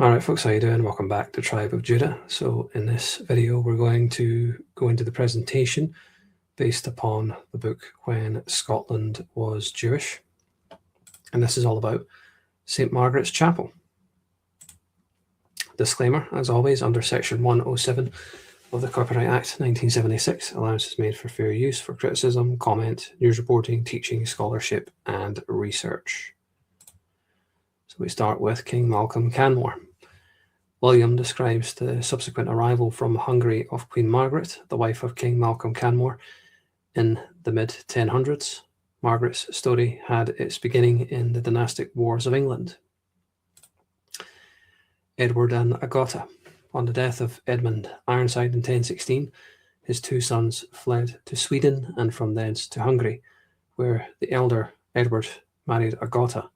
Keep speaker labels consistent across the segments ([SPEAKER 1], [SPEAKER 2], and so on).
[SPEAKER 1] Alright folks, how you doing? Welcome back to Tribe of Judah. So in this video we're going to go into the presentation based upon the book When Scotland Was Jewish. And this is all about St. Margaret's Chapel. Disclaimer, as always, under section 107 of the Copyright Act 1976, allowance is made for fair use for criticism, comment, news reporting, teaching, scholarship and research. So we start with King Malcolm Canmore. William describes the subsequent arrival from Hungary of Queen Margaret, the wife of King Malcolm Canmore, in the mid-1000s. Margaret's story had its beginning in the dynastic wars of England. Edward and Agota. On the death of Edmund Ironside in 1016, his two sons fled to Sweden and from thence to Hungary, where the elder Edward married Agatha,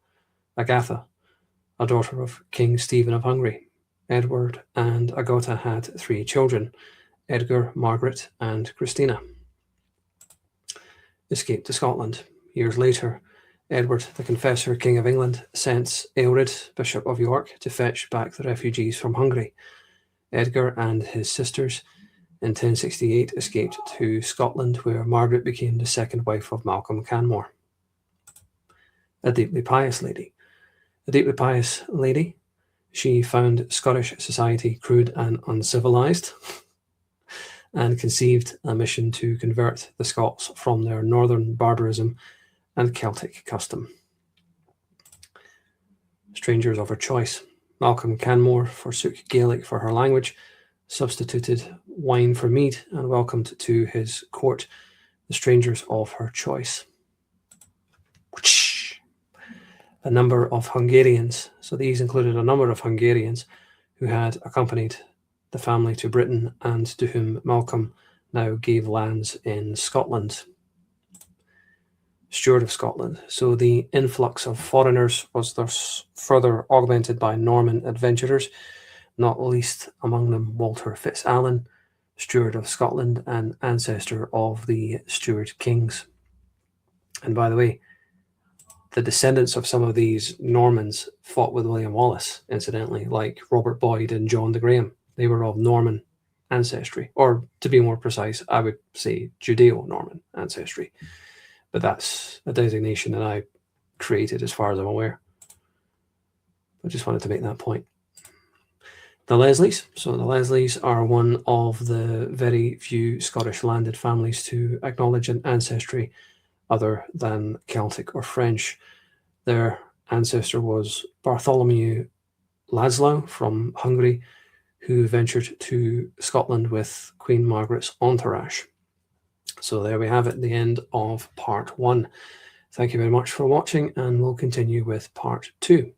[SPEAKER 1] a daughter of King Stephen of Hungary. Edward and Agota had 3 children, Edgar, Margaret, and Christina. Escaped to Scotland. Years later, Edward the Confessor, King of England, sent Aelred, Bishop of York, to fetch back the refugees from Hungary. Edgar and his sisters in 1068 escaped to Scotland, where Margaret became the second wife of Malcolm Canmore. A deeply pious lady. A deeply pious lady, she found Scottish society crude and uncivilized and conceived a mission to convert the Scots from their northern barbarism and Celtic custom. Strangers of her choice. Malcolm Canmore forsook Gaelic for her language, substituted wine for mead, and welcomed to his court the strangers of her choice. A number of Hungarians, so these included a number of Hungarians who had accompanied the family to Britain and to whom Malcolm now gave lands in Scotland. Steward of Scotland. So the influx of foreigners was thus further augmented by Norman adventurers, not least among them Walter FitzAlan, Steward of Scotland and ancestor of the Stuart kings. And by the way, the descendants of some of these Normans fought with William Wallace, incidentally, like Robert Boyd and John de Graham. They were of Norman ancestry, or to be more precise, I would say Judeo-Norman ancestry. But that's a designation that I created as far as I'm aware. I just wanted to make that point. The Leslies. So the Leslies are one of the very few Scottish landed families to acknowledge an ancestry other than Celtic or French. Their ancestor was Bartholomew Laszlo from Hungary, who ventured to Scotland with Queen Margaret's entourage. So there we have it, the end of part 1. Thank you very much for watching, and we'll continue with part 2.